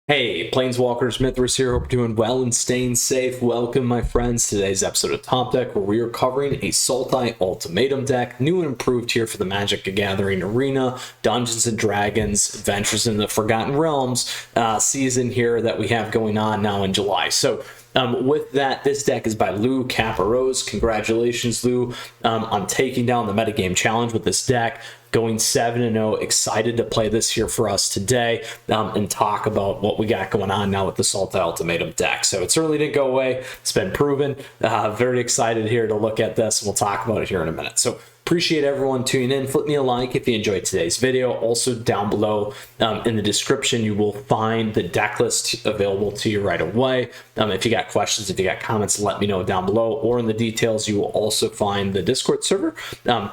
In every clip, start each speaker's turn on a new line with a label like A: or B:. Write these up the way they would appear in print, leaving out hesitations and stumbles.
A: Hey, Planeswalkers, Mythras here. Hope you're doing well and staying safe. Welcome, my friends, to today's episode of Top Deck, where we are covering a Sultai Ultimatum deck, new and improved here for the Magic the Gathering Arena, Dungeons and Dragons, Adventures in the Forgotten Realms season here that we have going on now in July. So, with that, this deck is by Lou Caparose. Congratulations, Lou, on taking down the Metagame Challenge with this deck. Going 7-0, excited to play this here for us today and talk about what we got going on now with the Sultai Ultimatum deck. So it certainly didn't go away. It's been proven. Very excited here to look at this. We'll talk about it here in a minute. So appreciate everyone tuning in. Flip me a like if you enjoyed today's video. Also down below in the description, you will find the deck list available to you right away. If you got questions, if you got comments, let me know down below, or in the details, you will also find the Discord server.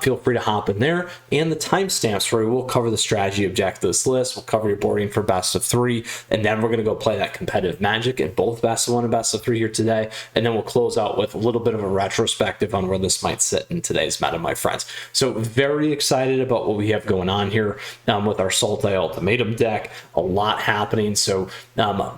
A: Feel free to hop in there, and the timestamps where we'll cover the strategy objectives list. We'll cover your boarding for best of 3, and then we're going to go play that competitive Magic in both best of 1 and best of 3 here today. And then we'll close out with a little bit of a retrospective on where this might sit in today's meta, my friends. So very excited about what we have going on here with our Sultai Ultimatum deck. A lot happening. So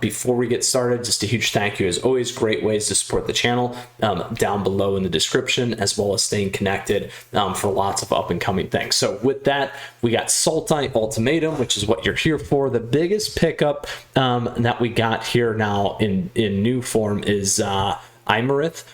A: before we get started, just a huge thank you. As always, great ways to support the channel down below in the description, as well as staying connected for lots of up and coming things. So with that, we got Sultai Ultimatum, which is what you're here for. The biggest pickup that we got here now in new form is Imarith.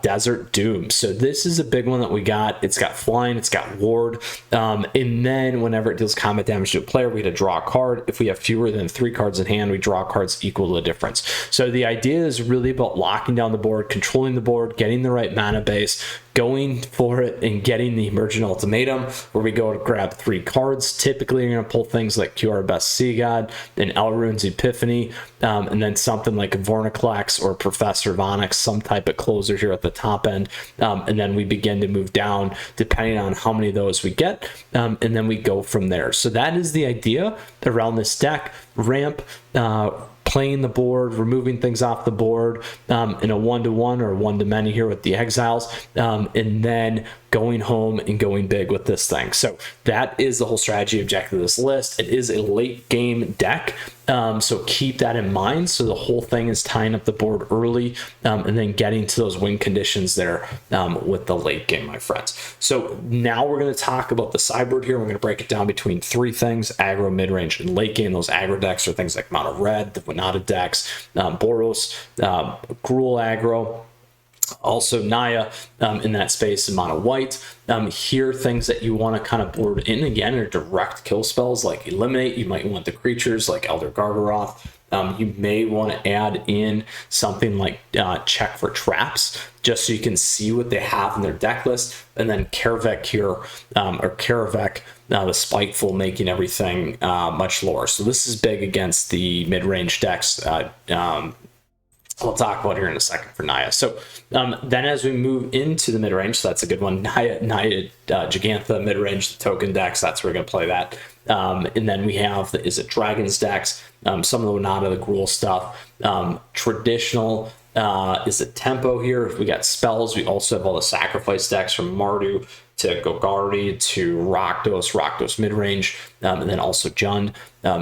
A: Desert Doom. So this is a big one that we got. It's got flying, it's got ward, and then whenever it deals combat damage to a player, we had to draw a card. If we have fewer than 3 cards in hand, we draw cards equal to the difference. So the idea is really about locking down the board, controlling the board, getting the right mana base, going for it and getting the Emergent Ultimatum, where we go to grab 3 cards. Typically, you're going to pull things like QR Best Sea God, and Elrune's Epiphany, and then something like Vornaclax or Professor Vonix, some type of closer here at the top end. And then we begin to move down depending on how many of those we get, and then we go from there. So that is the idea around this deck. Ramp, playing the board, removing things off the board in a 1-to-1 or 1-to-many here with the Exiles, and then going home and going big with this thing. So that is the whole strategy objective of this list. It is a late game deck, so keep that in mind. So the whole thing is tying up the board early and then getting to those win conditions there with the late game, my friends. So now we're going to talk about the sideboard here. We're going to break it down between 3 things: aggro, mid-range, and late game. Those aggro decks are things like Mono Red, the Winata decks, Boros, Gruul aggro, also Naya in that space, and Mono White. Here, things that you want to kind of board in again are direct kill spells like Eliminate. You might want the creatures like Elder Gargaroth. You may want to add in something like Check for Traps, just so you can see what they have in their deck list. And then Karavek here, or Karavek, the Spiteful, making everything much lower. So this is big against the mid-range decks. We'll talk about here in a second for Naya. So then as we move into the mid-range, so that's a good one. Naya Gigantha mid-range, the token decks, that's where we're going to play that. And then we have the Izzet Dragons decks, some of the Winata, the Gruul stuff. Traditional Izzet Tempo here. We got spells. We also have all the sacrifice decks from Mardu to Golgari to Rakdos mid-range, and then also Jund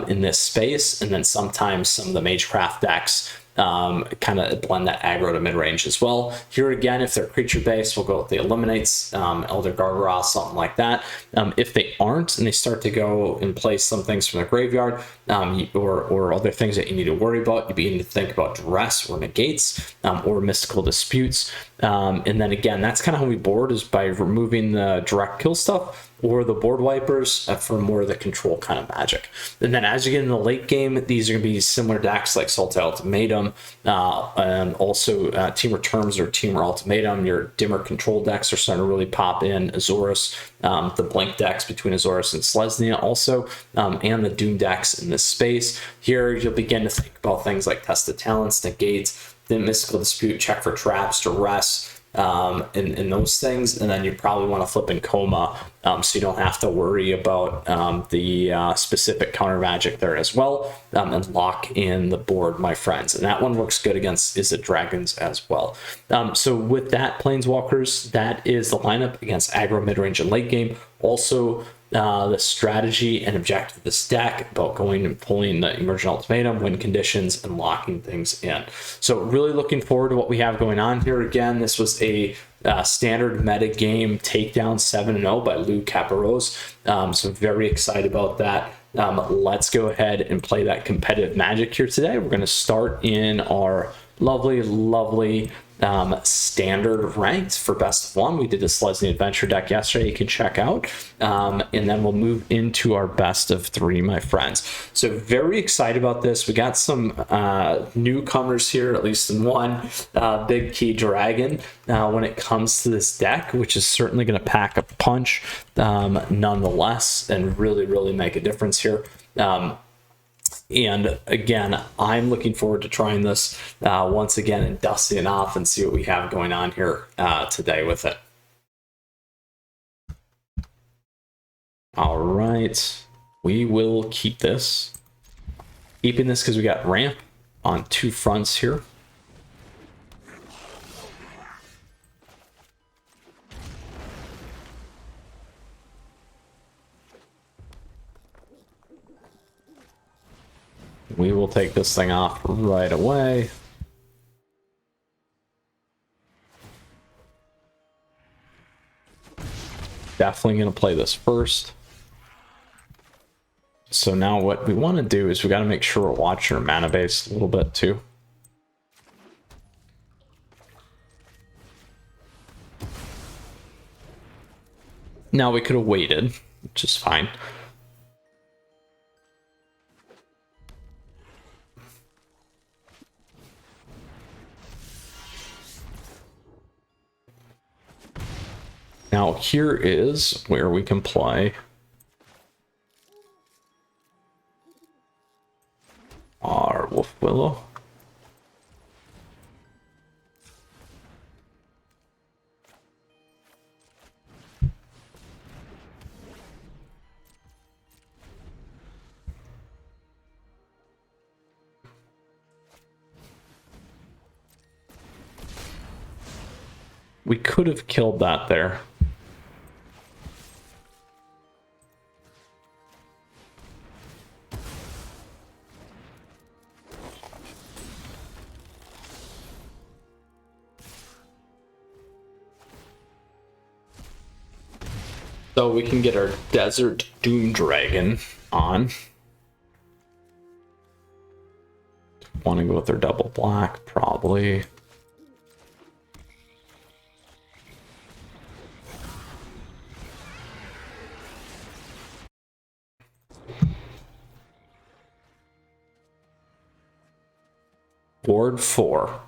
A: in this space. And then sometimes some of the Magecraft decks kind of blend that aggro to mid-range as well. Here again, if they're creature-based, we'll go with the Eliminates, Elder Gargaroth, something like that. If they aren't, and they start to go and play some things from the graveyard, or other things that you need to worry about, you begin to think about Duress or Negates, or Mystical Disputes. And then again, that's kind of how we board, is by removing the direct kill stuff, or the board wipers for more of the control kind of magic. And then as you get in the late game, these are going to be similar decks like Sultai Ultimatum, and also Temur Terms or Temur Ultimatum. Your Dimir control decks are starting to really pop in. Azorius, the Blink decks between Azorius and Selesnya also, and the Doom decks in this space. Here you'll begin to think about things like Test of Talents, Negate, the Mystical Dispute, Check for Traps, Duress, and those things. And then you probably want to flip in Coma, so you don't have to worry about the specific counter magic there as well, and lock in the board, my friends. And that one works good against Izzet Dragons as well. So with that, Planeswalkers, that is the lineup against aggro, mid-range, and late game. Also the strategy and objective of this deck about going and pulling the Emergent Ultimatum, win conditions, and locking things in. So really looking forward to what we have going on here. Again, this was a standard meta game takedown 7-0 by Lou Caparrose. So very excited about that. Let's go ahead and play that competitive Magic here today. We're going to start in our lovely standard ranked for best of one. We did a Selesnya Adventure deck yesterday you can check out, and then we'll move into our best of three, my friends. So very excited about this. We got some newcomers here, at least in one, Big Key Dragon, when it comes to this deck, which is certainly going to pack a punch nonetheless and really make a difference here. And again, I'm looking forward to trying this once again and dusting it off and see what we have going on here today with it. All right, we will keep this. Keeping this because we got ramp on two fronts here. We will take this thing off right away. Definitely going to play this first. So now what we want to do is we got to make sure we're watching our mana base a little bit too. Now we could have waited, which is fine. Now here is where we can play our Wolf Willow. We could have killed that there. So we can get our Desert Doom Dragon on. Want to go with their double black, probably. Board 4.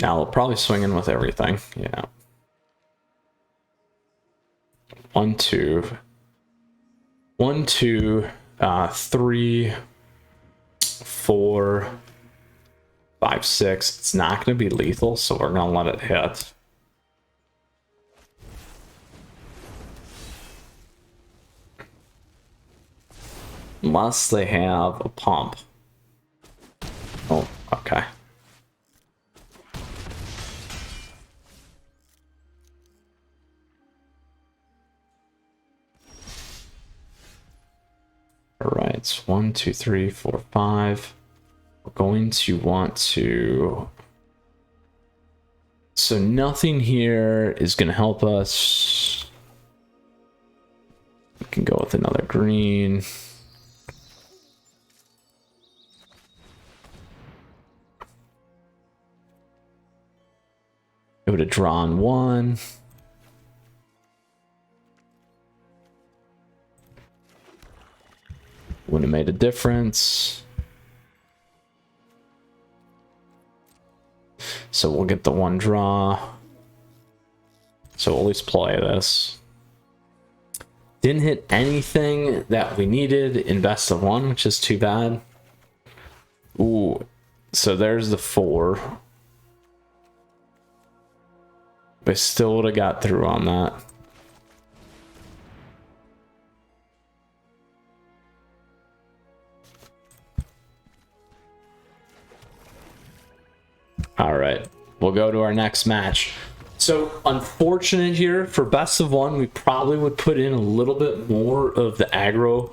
A: Now we'll probably swing in with everything. Yeah. 1, 2, 1, 2, 3, 4, 5, 6. It's not going to be lethal, so we're going to let it hit. Unless they have a pump. Oh, okay. All right, it's 1, 2, 3, 4, 5. We're going to want to... So nothing here is going to help us. We can go with another green. It would have drawn 1. Wouldn't have made a difference. So we'll get the 1 draw. So we'll at least play this. Didn't hit anything that we needed in best of 1, which is too bad. Ooh, so there's the 4. But still would have got through on that. All right, we'll go to our next match. So unfortunate here for best of one, we probably would put in a little bit more of the aggro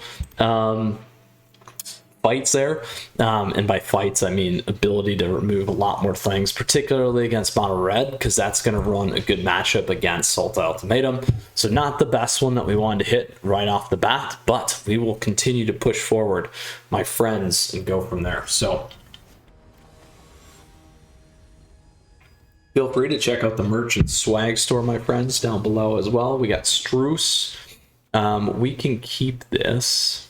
A: fights there, and by fights I mean ability to remove a lot more things, particularly against mono red, because that's going to run a good matchup against Sultai Ultimatum. So not the best one that we wanted to hit right off the bat, but we will continue to push forward, my friends, and go from there. So feel free to check out the merch and swag store, my friends, down below as well. We got Struce. We can keep this.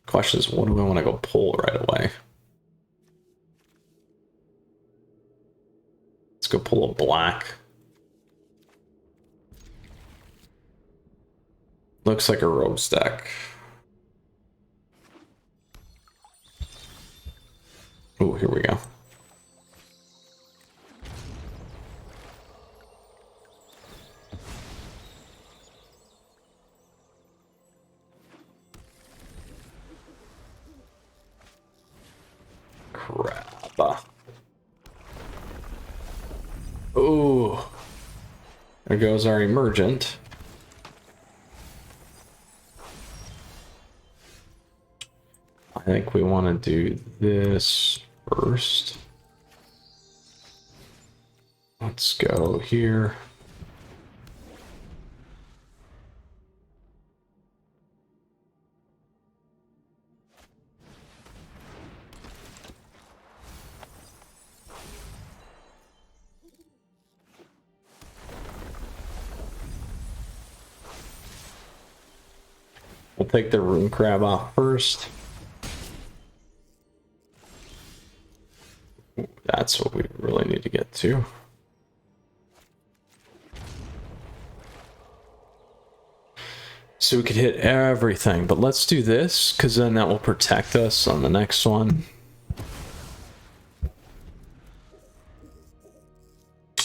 A: Question is, what do I want to go pull right away? Let's go pull a black. Looks like a rogues deck. Oh, here we go. Crap. Oh, there goes our emergent. I think we want to do this first. Let's go here. We'll take the rune crab off first. That's what we really need to get to. So we could hit everything, but let's do this, because then that will protect us on the next one.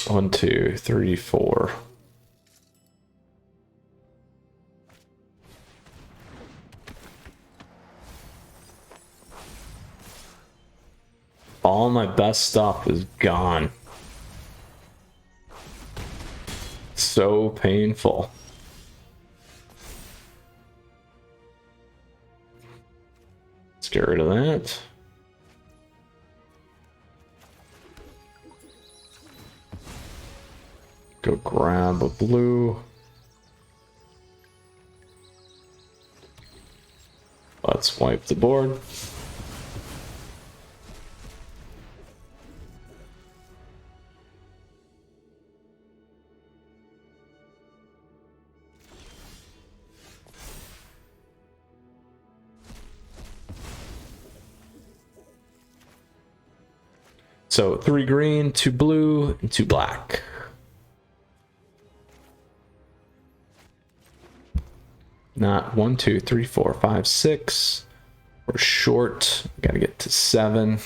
A: 1, 2, 3, 4. All my best stuff is gone. So painful. Let's get rid of that. Go grab a blue. Let's wipe the board. So 3 green, 2 blue, and 2 black. Not 1, 2, 3, 4, 5, 6. We're short. Gotta get to 7.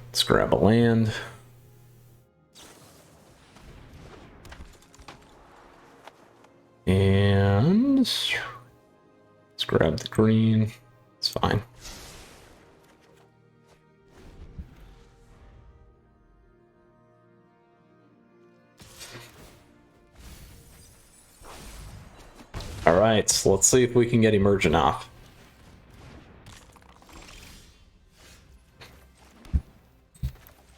A: Let's grab a land. And let's grab the green. It's fine. All right, so let's see if we can get emergent off.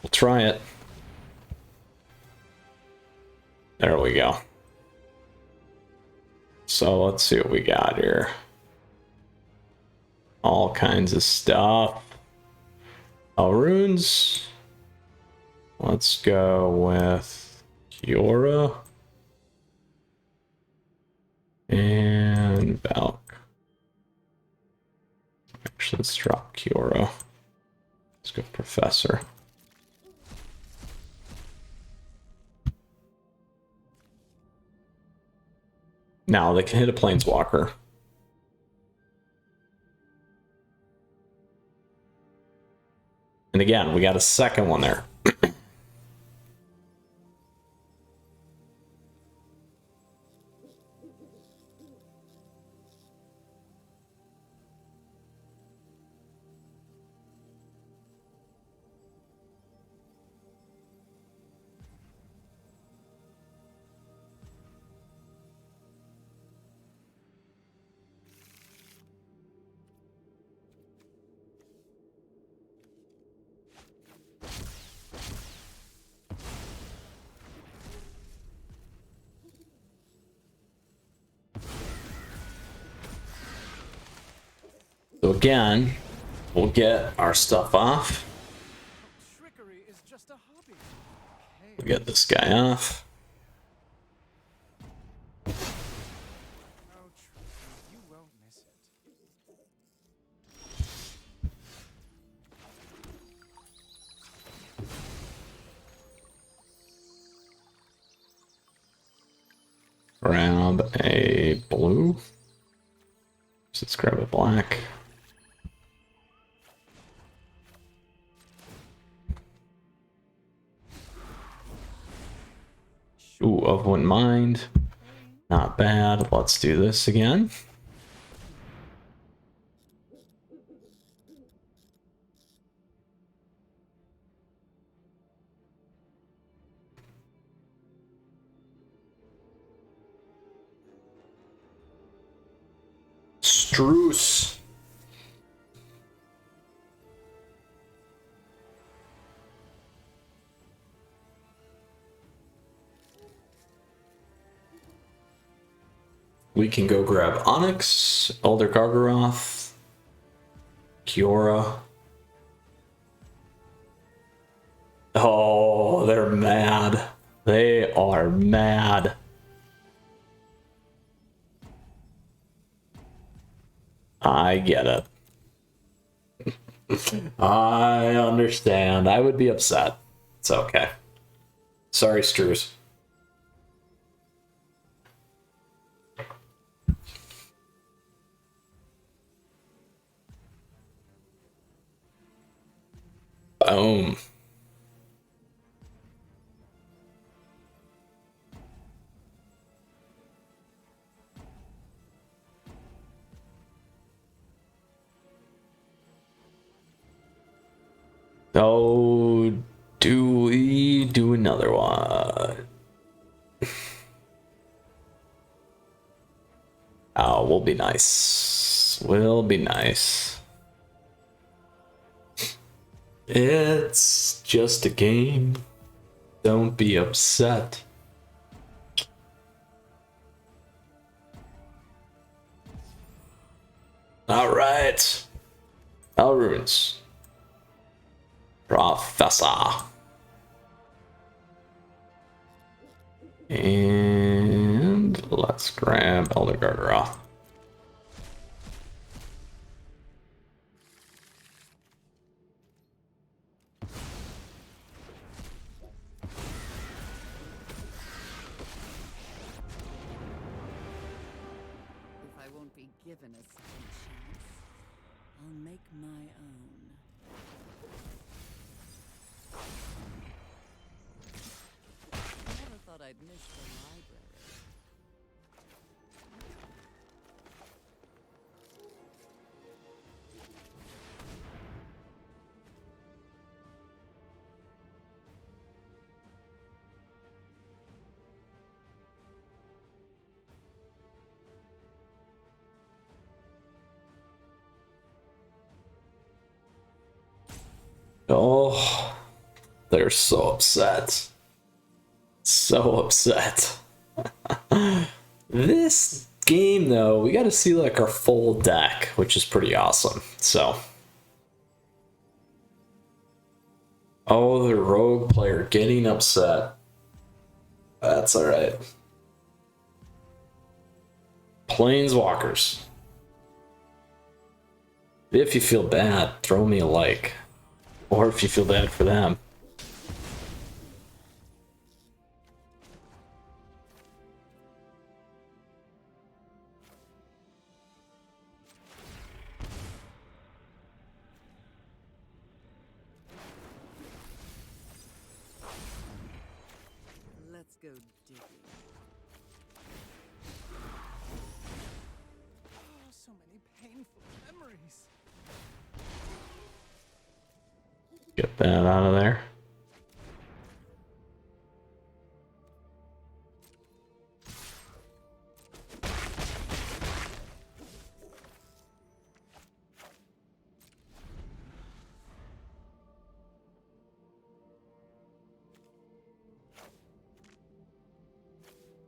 A: We'll try it. There we go. So let's see what we got here. All kinds of stuff. Oh, runes. Let's go with Kiora and Valk. Actually, let's drop Kiora. Let's go Professor. Now they can hit a Planeswalker. And again, we got a second one there. So again, we'll get our stuff off. We'll get this guy off. Grab a blue. Let's grab a black. Ooh, of one mind. Not bad. Let's do this again. Struce. We can go grab Onyx, Elder Gargaroth, Kiora. Oh, they're mad. They are mad. I get it. I understand. I would be upset. It's okay. Sorry, Struce. Boom. Oh, do we do another one? Oh, we'll be nice. We'll be nice. It's just a game. Don't be upset. All right. Elrunes. Professor. And let's grab Elder Gargaroth.
B: Given a second chance, I'll make my own. Never thought I'd miss the library.
A: Oh, they're so upset. So upset. This game, though, we got to see like our full deck, which is pretty awesome. So, oh, the rogue player getting upset. That's all right. Planeswalkers. If you feel bad, throw me a like. Or if you feel bad for them.
B: Let's go digging.
C: Oh, so many painful memories.
A: Get that out of there.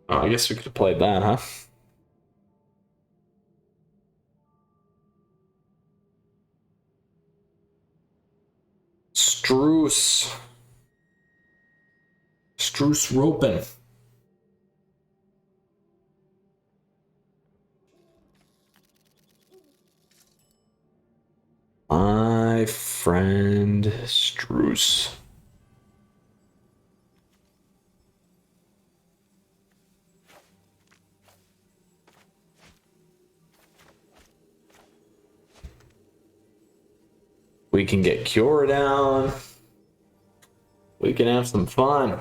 A: Oh, I guess we could have played that, huh? Struce. Struce roping. My friend Struce. We can get Cure down. We can have some fun.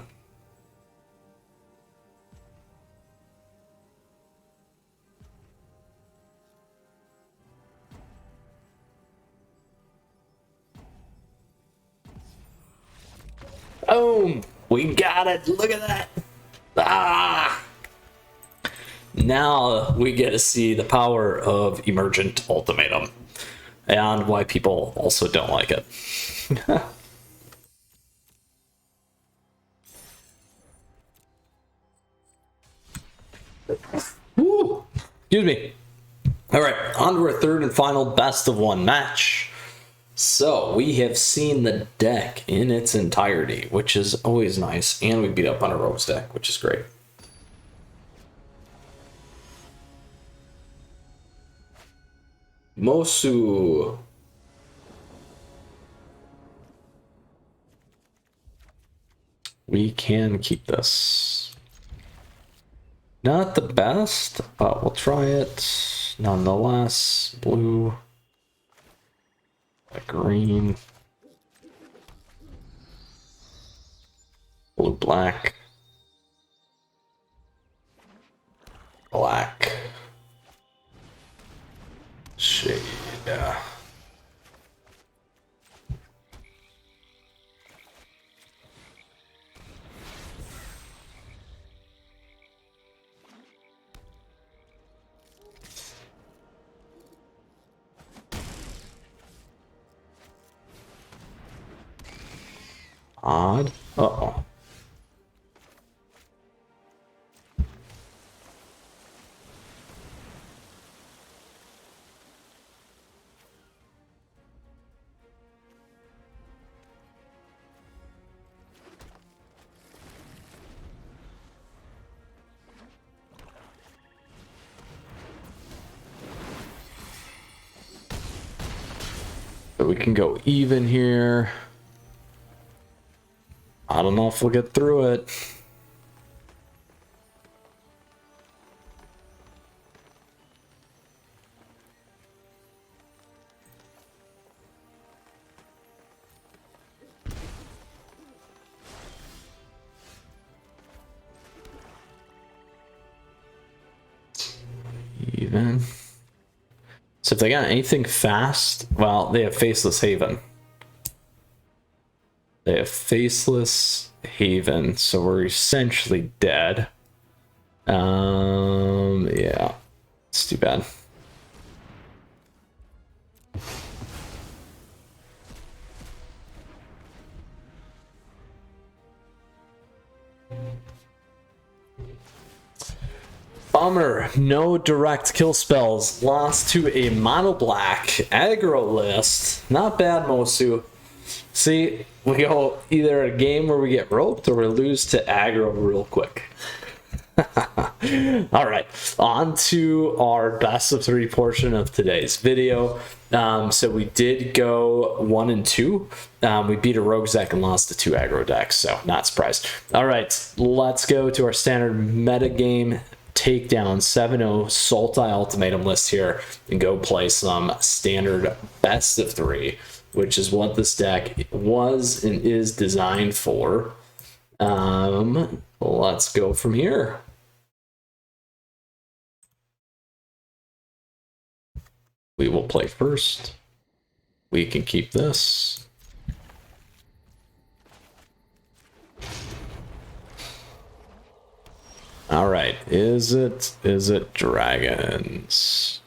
A: Boom! We got it! Look at that! Ah! Now we get to see the power of Emergent Ultimatum. And why people also don't like it. Woo! Excuse me. Alright, on to our third and final best of one match. So, we have seen the deck in its entirety, which is always nice, and we beat up on a Rogues deck, which is great. Mosu. We can keep this. Not the best, but we'll try it nonetheless. Blue. Green. Blue, black. Black. Shade. Odd. Uh-oh. So we can go even here. I don't know if we'll get through it. Even. So if they got anything fast, well, they have Faceless Haven. They have Faceless Haven, so we're essentially dead. Yeah, it's too bad. Bummer, no direct kill spells. Lost to a mono black aggro list. Not bad, Mosu. See, we go either a game where we get roped or we lose to aggro real quick. All right, on to our best of three portion of today's video. So we did go 1 and 2. We beat a Rogues deck and lost to 2 aggro decks, so not surprised. All right, let's go to our standard metagame takedown 7-0 Sultai Ultimatum list here and go play some standard best of 3, which is what this deck was and is designed for. Let's go from here. We will play first. We can keep this. All right, is it dragons?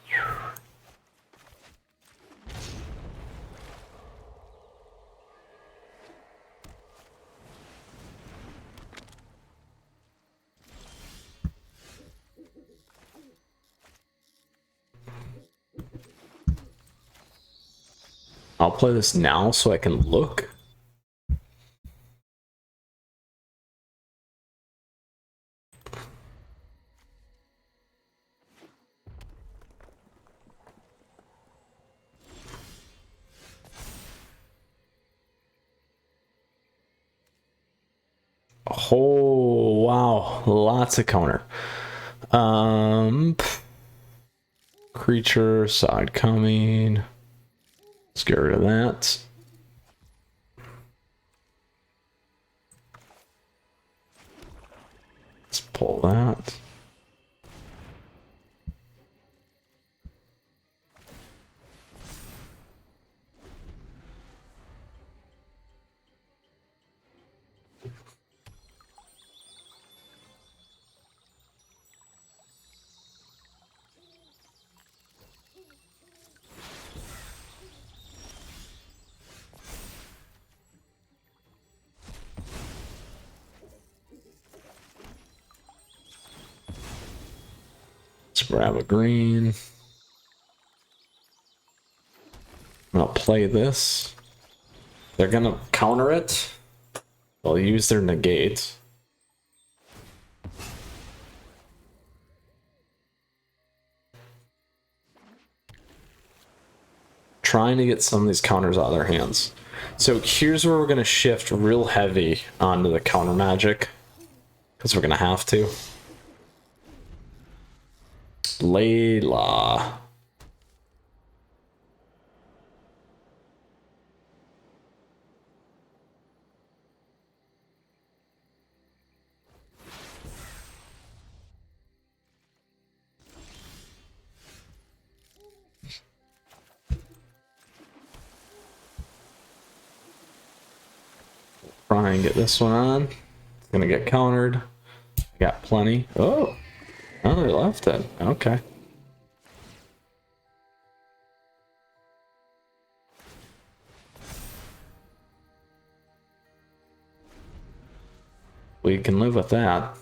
A: I'll play this now so I can look. Oh, wow. Lots of counter. Creature, side coming. Let's get rid of that. Let's pull that. Let's grab a green. I'll play this. They're gonna counter it. They'll use their negate. Trying to get some of these counters out of their hands. So here's where we're gonna shift real heavy onto the counter magic. Because we're gonna have to. Layla. Try and get this one on. It's gonna get countered. I got plenty. Oh, oh, they left it. Okay. We can live with that.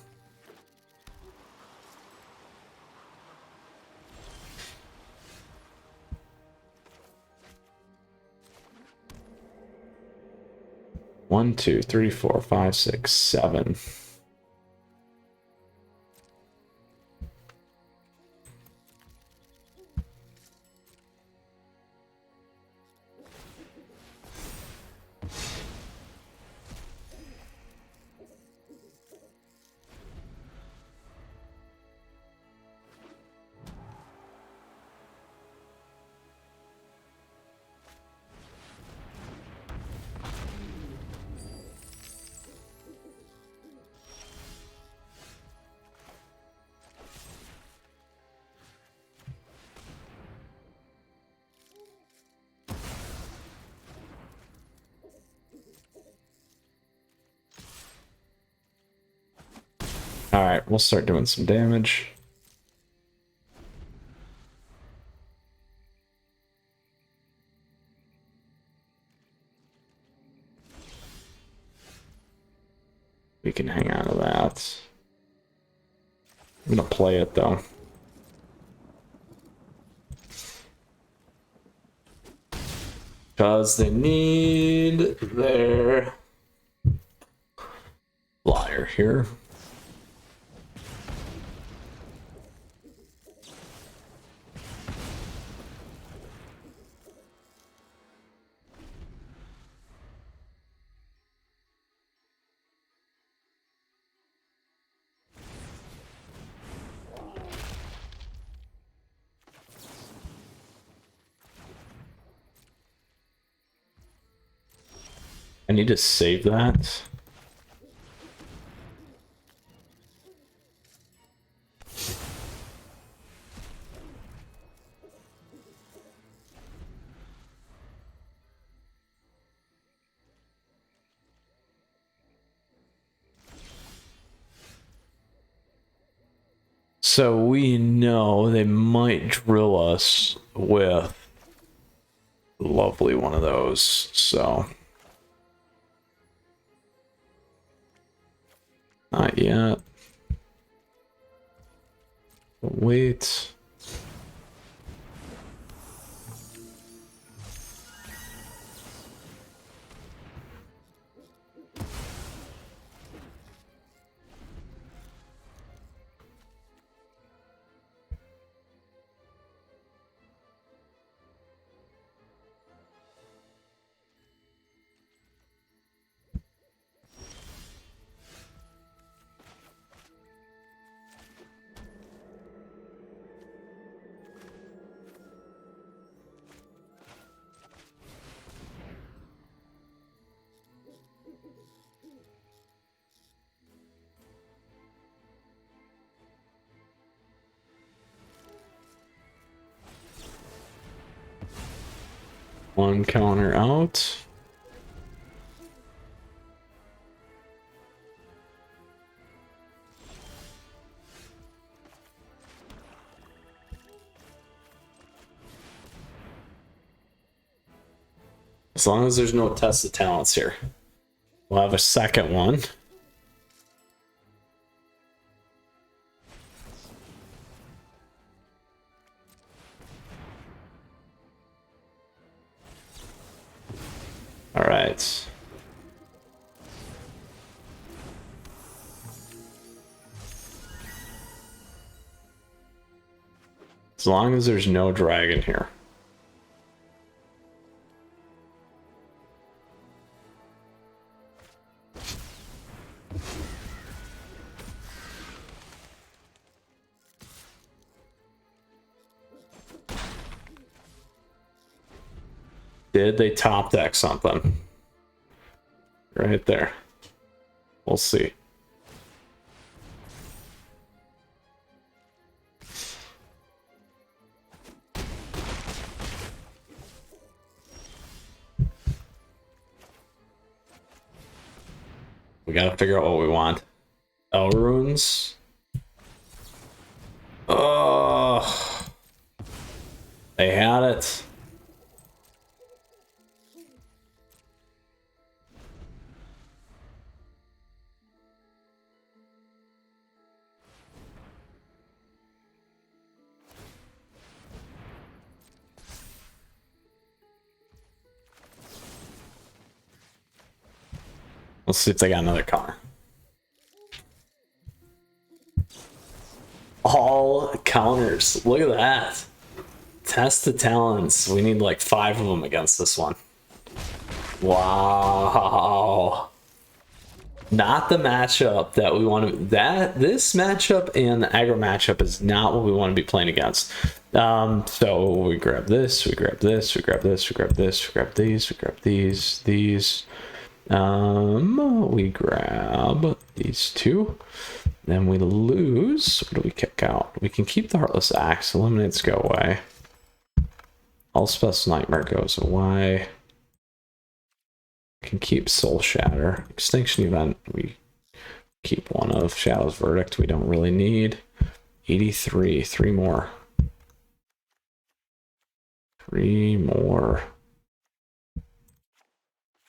A: One, two, three, four, five, six, seven. Alright, we'll start doing some damage. We can hang on to that. I'm gonna play it though. Because they need their flyer here. I need to save that. So we know they might drill us with lovely one of those, so not yet. Wait. One counter out. As long as there's no test of talents here. We'll have a second one. All right. As long as there's no dragon here. Did they top deck something? Right there. We'll see. We gotta figure out what we want. El runes. Oh, they had it. Let's see if they got another counter. All counters. Look at that. Test the talents. We need like 5 of them against this one. Wow. Not the matchup that we want to. This matchup and the aggro matchup is not what we want to be playing against. So we grab this, we grab this, we grab this, we grab this, we grab these, we grab these. We grab these 2. Then we lose. What do we kick out? We can keep the Heartless Axe. Eliminates go away. Allspeth's Nightmare goes away. We can keep Soul Shatter. Extinction Event, we keep one of. Shadow's Verdict, we don't really need. 83, 3 more. 3 more.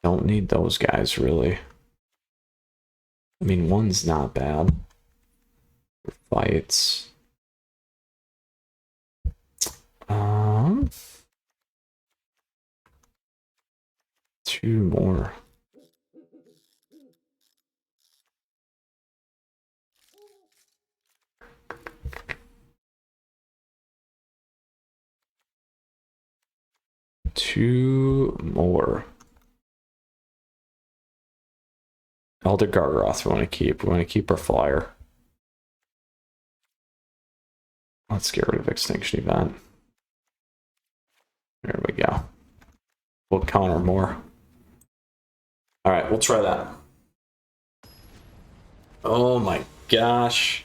A: Don't need those guys, really. I mean, 1's not bad. For fights. 2 more. Two more. Elder Gargaroth we want to keep. We want to keep our flyer. Let's get rid of Extinction Event. There we go. We'll counter more. Alright, we'll try that. Oh my gosh.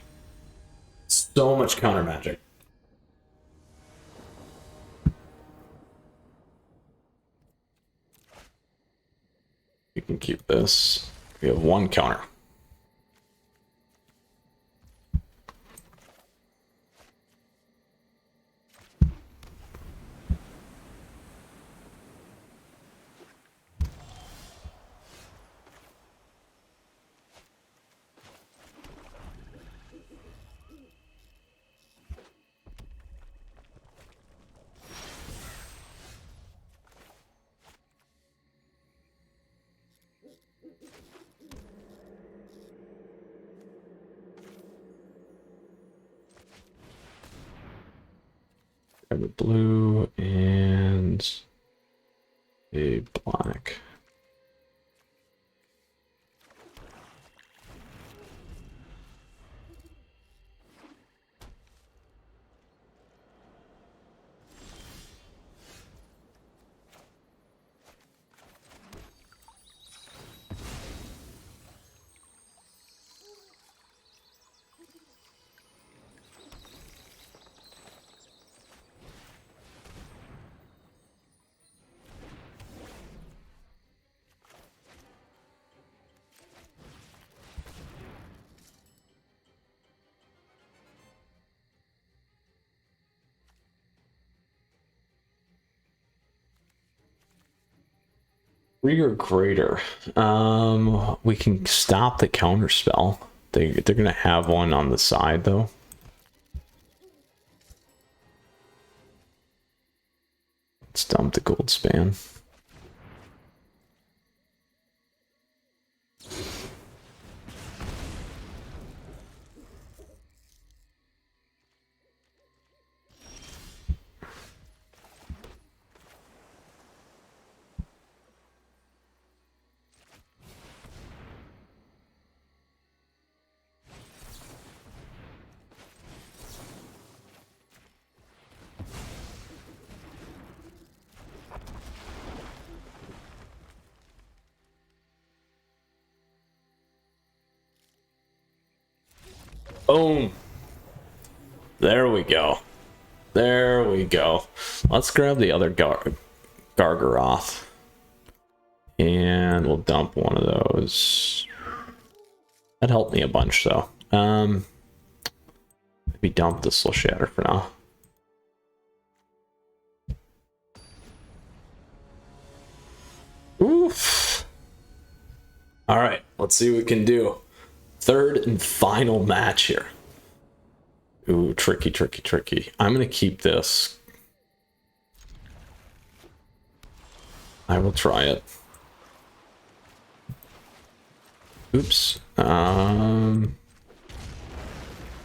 A: So much counter magic. We can keep this. We have 1 counter. Grab a blue and a black. 3 or greater. We can stop the counter spell. They're gonna have one on the side though. Let's dump the gold span. Boom. There we go. There we go. Let's grab the other Gargaroth. And we'll dump one of those. That helped me a bunch though. Maybe dump the Soul Shatter for now. Oof. Alright, let's see what we can do. Third and final match here. Ooh, tricky, tricky, tricky. I'm gonna keep this. I will try it. Oops.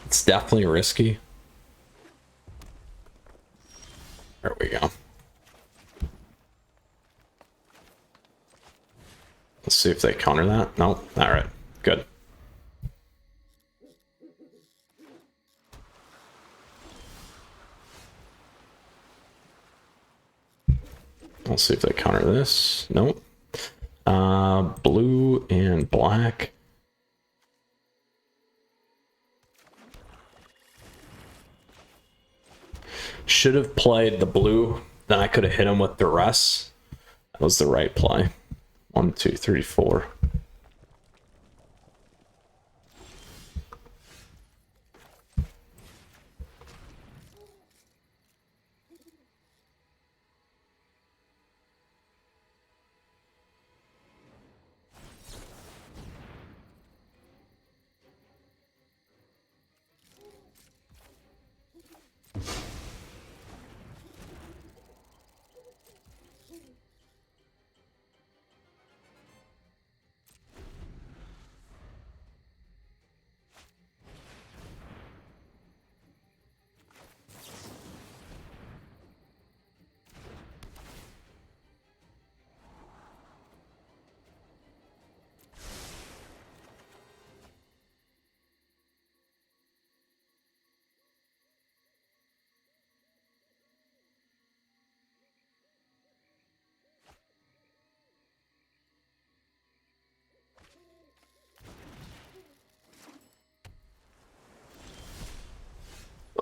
A: It's definitely risky. There we go. Let's see if they counter that. Nope. Alright, good. Let's see if they counter this. Nope. Blue and black. Should have played the blue. Then I could have hit him with duress. That was the right play. 1, 2, 3, 4.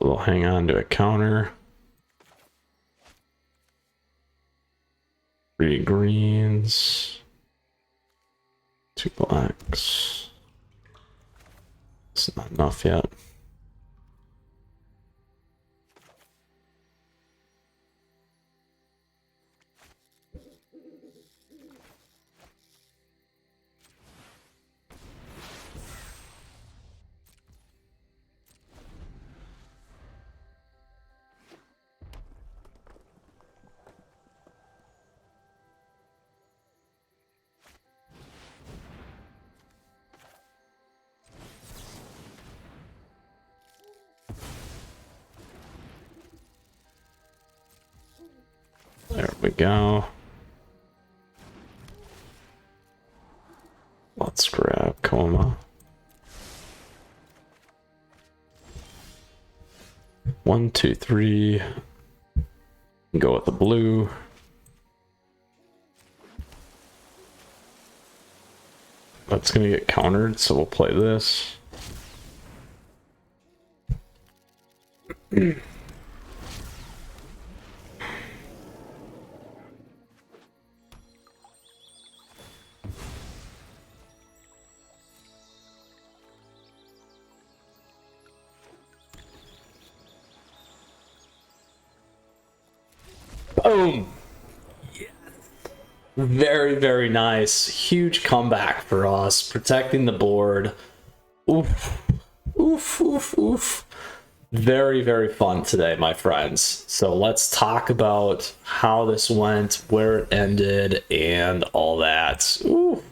A: We'll hang on to a counter. 3 greens. 2 blacks. It's not enough yet. There we go. Let's grab Coma. 1, 2, 3. Go with the blue. That's gonna get countered, so we'll play this. Boom! Very, very nice. Huge comeback for us, protecting the board. Oof, oof, oof, oof. Very, very fun today, my friends. So let's talk about how this went, where it ended, and all that. Ooh,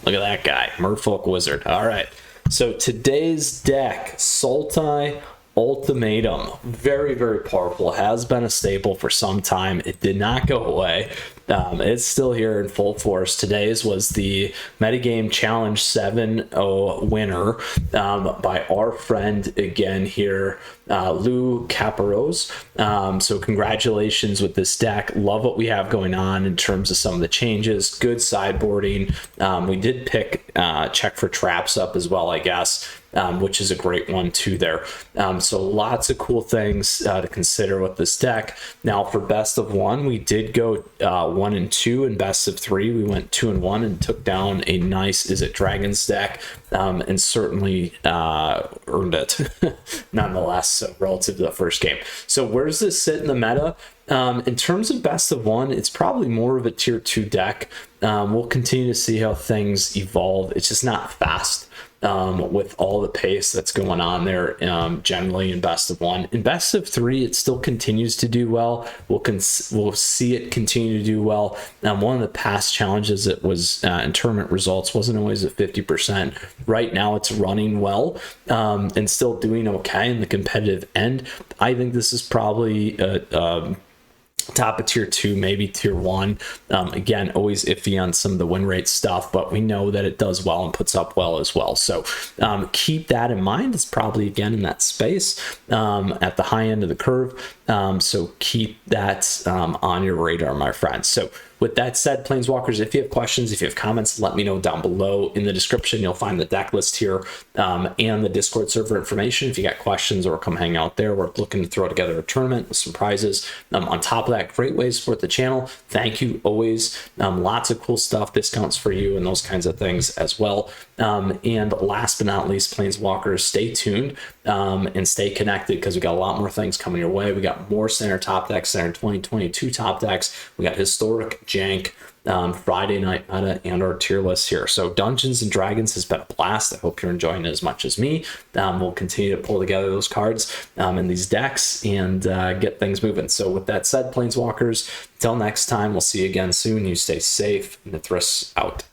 A: look at that guy, Merfolk Wizard. All right. So today's deck, Sultai Ultimatum. Very, very powerful. Has been a staple for some time. It did not go away. It's still here in full force. Today's was the Metagame Challenge 7-0 winner by our friend again here, Lou Caparose. So congratulations with this deck. Love what we have going on in terms of some of the changes. Good sideboarding. We did pick check for traps up as well, I guess. Which is a great one too there. So lots of cool things to consider with this deck. Now for best of one, we did go 1 and 2, and best of 3 we went 2 and 1 and took down a nice Izzet Dragons deck, and certainly earned it nonetheless, so relative to the first game. So where does this sit in the meta? In terms of best of one, it's probably more of a tier 2 deck. We'll continue to see how things evolve. It's just not fast. With all the pace that's going on there, generally in best of one. In best of 3, it still continues to do well. We'll see it continue to do well. One of the past challenges it was in tournament results wasn't always at 50%. Right now it's running well and still doing okay in the competitive end. I think this is probably top of tier 2, maybe tier 1. Again, always iffy on some of the win rate stuff, but we know that it does well and puts up well as well. So keep that in mind. It's probably again in that space at the high end of the curve. So keep that on your radar, my friends. So with that said, Planeswalkers, if you have questions, if you have comments, let me know down below. In the description, you'll find the deck list here and the Discord server information. If you got questions or come hang out there, we're looking to throw together a tournament with some prizes. On top of that, great ways to support the channel. Thank you always. Lots of cool stuff, discounts for you and those kinds of things as well. And last but not least, Planeswalkers, stay tuned and stay connected because we got a lot more things coming your way. We got more Center top decks, Center 2022 top decks. We got historic jank, Friday night meta, and our tier list here. So Dungeons and Dragons has been a blast. I hope you're enjoying it as much as me. We'll continue to pull together those cards in these decks and get things moving. So with that said, Planeswalkers, until next time, we'll see you again soon. You stay safe. Mythras out.